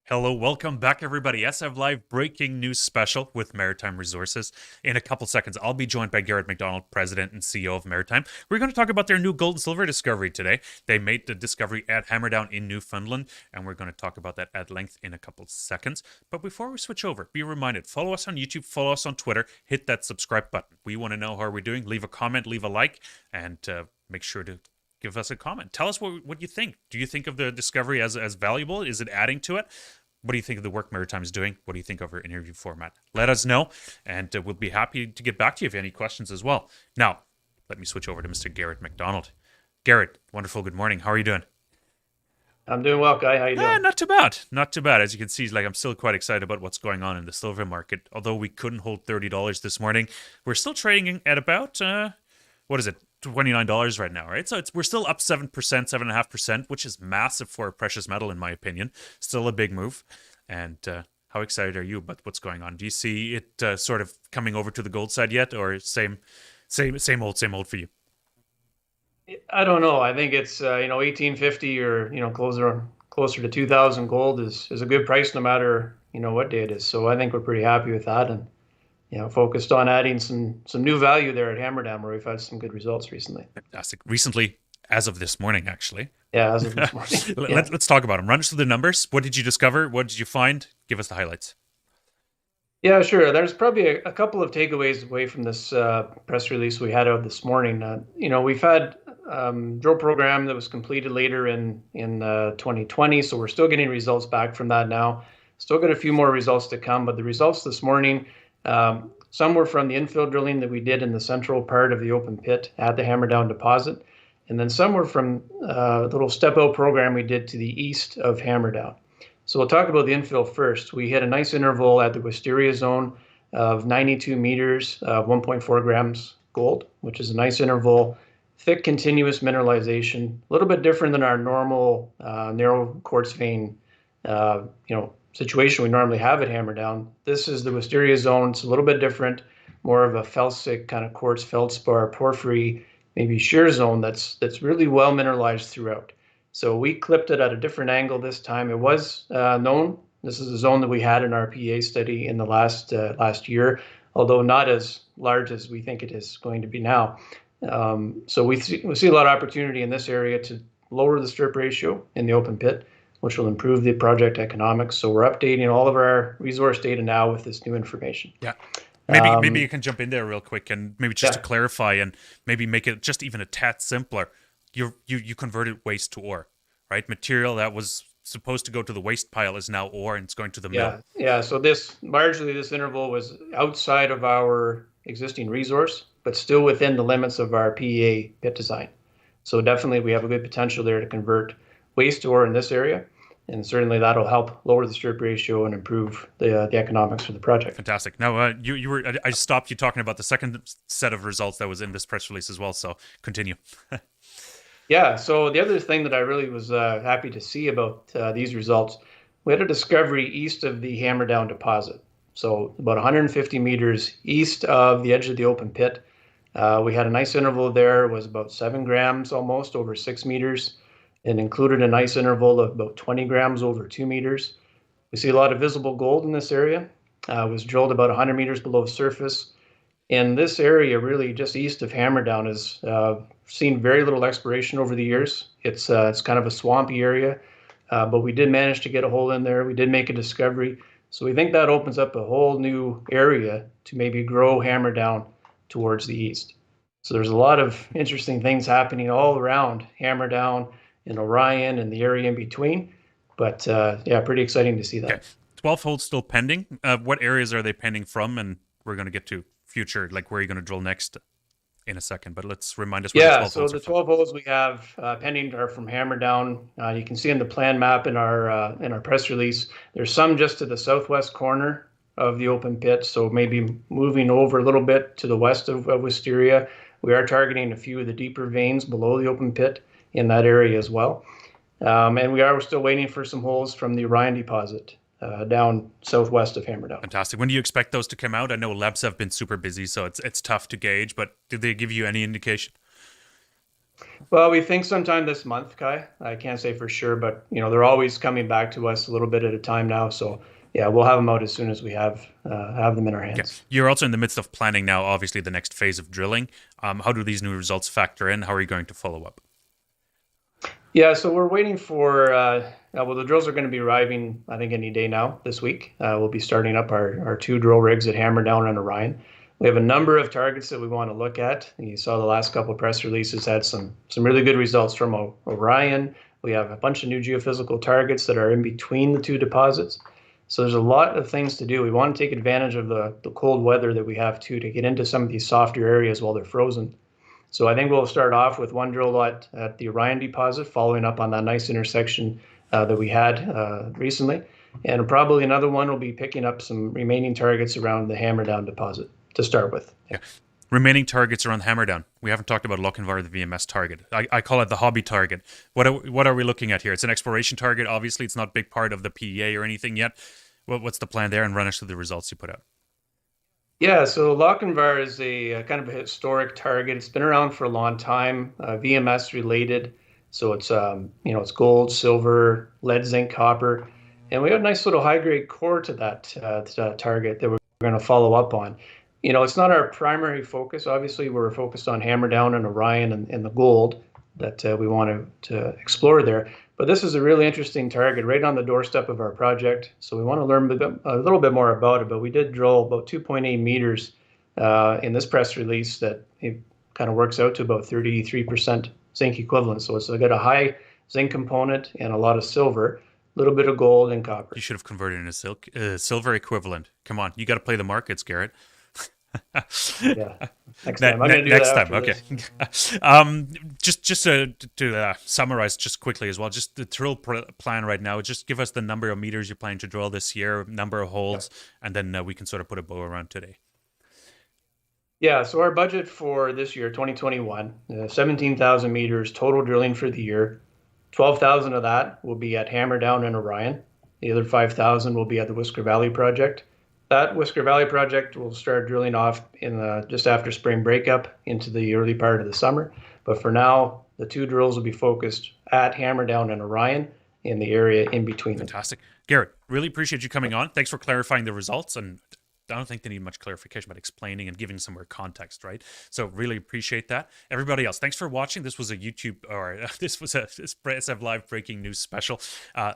Hello, welcome back, everybody. SF Live breaking news special with Maritime Resources. In a couple seconds, I'll be joined by Garett Macdonald, President and CEO of Maritime. We're going to talk about their new gold and silver discovery today. They made the discovery at Hammerdown in Newfoundland, and we're going to talk about that at length in a couple seconds. But before we switch over, be reminded, follow us on YouTube, follow us on Twitter, hit that subscribe button. We want to know how we're doing. Leave a comment, leave a like, and make sure to give us a comment. Tell us what you think. Do you think of the discovery as valuable? Is it adding to it? What do you think of the work Maritime is doing? What do you think of our interview format? Let us know, and we'll be happy to get back to you if you have any questions as well. Now, let me switch over to Mr. Garett Macdonald. Garett, wonderful. Good morning. How are you doing? I'm doing well, Guy. How you doing? Not too bad. Not too bad. As you can see, I'm still quite excited about what's going on in the silver market. Although we couldn't hold $30 this morning, we're still trading at about, what is it? $29 right now, right? So we're still up 7%, 7.5%, which is massive for a precious metal, in my opinion. Still a big move. And how excited are you about what's going on? Do you see it sort of coming over to the gold side yet, or same old for you? I don't know. I think it's 1850 or closer to 2000 gold is a good price no matter what day it is. So I think we're pretty happy with that, and focused on adding some new value there at Hammerdown, where we've had some good results recently. Fantastic. Recently, as of this morning, actually. Yeah, as of this morning. Let's talk about them. Run us through the numbers. What did you discover? What did you find? Give us the highlights. Yeah, sure. There's probably a couple of takeaways away from this press release we had out this morning. We've had drill program that was completed later in 2020, so we're still getting results back from that now. Still got a few more results to come, but the results this morning, some were from the infill drilling that we did in the central part of the open pit at the Hammerdown deposit. And then some were from a little step-out program we did to the east of Hammerdown. So we'll talk about the infill first. We hit a nice interval at the Wisteria zone of 92 meters of 1.4 grams gold, which is a nice interval, thick continuous mineralization, a little bit different than our normal narrow quartz vein situation we normally have at Hammerdown. This is the Wisteria zone. It's a little bit different, more of a felsic kind of quartz feldspar porphyry, maybe shear zone that's really well mineralized throughout. So we clipped it at a different angle this time. It was known. This is a zone that we had in our PEA study in the last year, although not as large as we think it is going to be now. So we see a lot of opportunity in this area to lower the strip ratio in the open pit, which will improve the project economics. So we're updating all of our resource data now with this new information. Yeah. Maybe you can jump in there real quick and maybe just to clarify and maybe make it just even a tad simpler. You converted waste to ore, right? Material that was supposed to go to the waste pile is now ore, and it's going to the mill. Yeah. So this interval was outside of our existing resource, but still within the limits of our PEA pit design. So definitely we have a good potential there to convert waste to ore in this area. And certainly that'll help lower the strip ratio and improve the economics for the project. Fantastic. Now, I stopped you talking about the second set of results that was in this press release as well. So continue. Yeah. So the other thing that I really was happy to see about these results, we had a discovery east of the Hammerdown deposit. So about 150 meters east of the edge of the open pit. We had a nice interval there. It was about 7 grams almost over 6 meters. And included a nice interval of about 20 grams over 2 meters. We see a lot of visible gold in this area. It was drilled about 100 meters below surface. And this area, really just east of Hammerdown, has seen very little exploration over the years. It's kind of a swampy area, but we did manage to get a hole in there. We did make a discovery. So we think that opens up a whole new area to maybe grow Hammerdown towards the east. So there's a lot of interesting things happening all around Hammerdown, in Orion and the area in between. But pretty exciting to see that. Okay. 12 holes still pending. What areas are they pending from? And we're going to get to future, like where are you going to drill next in a second. But let's remind us where the 12 holes are. The 12 holes we have pending are from Hammerdown. You can see in the plan map in our press release, there's some just to the southwest corner of the open pit. So maybe moving over a little bit to the west of Wisteria. We are targeting a few of the deeper veins below the open pit in that area as well. And we're still waiting for some holes from the Orion deposit down southwest of Hammerdown. Fantastic. When do you expect those to come out? I know labs have been super busy, so it's tough to gauge, but did they give you any indication? Well, we think sometime this month, Kai. I can't say for sure, but they're always coming back to us a little bit at a time now. So yeah, we'll have them out as soon as we have them in our Yeah. hands. You're also in the midst of planning now, obviously, the next phase of drilling. How do these new results factor in? How are you going to follow up? Yeah, so we're waiting for well, the drills are going to be arriving, I think, any day now this week. We'll be starting up our two drill rigs at Hammerdown and Orion. We have a number of targets that we want to look at. You saw the last couple of press releases had some really good results from Orion. We have a bunch of new geophysical targets that are in between the two deposits. So there's a lot of things to do. We want to take advantage of the cold weather that we have too to get into some of these softer areas while they're frozen. So I think we'll start off with one drill at the Orion deposit, following up on that nice intersection that we had recently. And probably another one will be picking up some remaining targets around the Hammerdown deposit to start with. Yeah. Remaining targets around Hammerdown. We haven't talked about Lochinvar, the VMS target. I call it the hobby target. What are we looking at here? It's an exploration target. Obviously, it's not a big part of the PEA or anything yet. What's the plan there? And run us through the results you put out. Yeah, so Lochinvar is a kind of a historic target. It's been around for a long time, VMS related. So it's gold, silver, lead, zinc, copper, and we have a nice little high grade core to that target that we're going to follow up on. It's not our primary focus. Obviously, we're focused on Hammerdown and Orion and the gold that we want to explore there. But this is a really interesting target right on the doorstep of our project. So we want to learn a little bit more about it. But we did drill about 2.8 meters in this press release that it kind of works out to about 33% zinc equivalent. So it's got a high zinc component and a lot of silver, a little bit of gold and copper. You should have converted into silver equivalent. Come on, you got to play the markets, Garett. Yeah, next time. I'm going to do next that time. Okay. Just to summarize just quickly as well, just the drill plan right now. Just give us the number of meters you're planning to drill this year, number of holes, and then we can sort of put a bow around today. Yeah, so our budget for this year, 2021, 17,000 meters total drilling for the year. 12,000 of that will be at Hammerdown and Orion. The other 5,000 will be at the Whisker Valley project. That Whisker Valley project will start drilling off in just after spring breakup into the early part of the summer. But for now, the two drills will be focused at Hammerdown and Orion in the area in between them. Fantastic. Garett, really appreciate you coming on. Thanks for clarifying the results, and I don't think they need much clarification, but explaining and giving some more context, right? So really appreciate that. Everybody else, thanks for watching. This was a YouTube, or this was a SF Live breaking news special.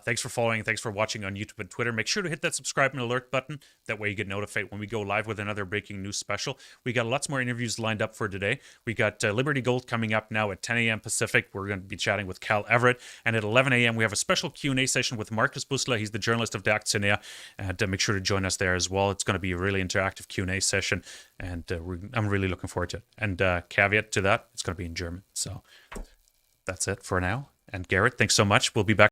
Thanks for following. Thanks for watching on YouTube and Twitter. Make sure to hit that subscribe and alert button. That way you get notified when we go live with another breaking news special. We got lots more interviews lined up for today. We got Liberty Gold coming up now at 10 a.m. Pacific. We're going to be chatting with Cal Everett. And at 11 a.m. we have a special Q&A session with Marcus Busla. He's the journalist of the Aktionär. And make sure to join us there as well. It's going to be a really interactive Q&A session, and I'm really looking forward to it. And caveat to that, it's going to be in German. So that's it for now. And Garett, thanks so much. We'll be back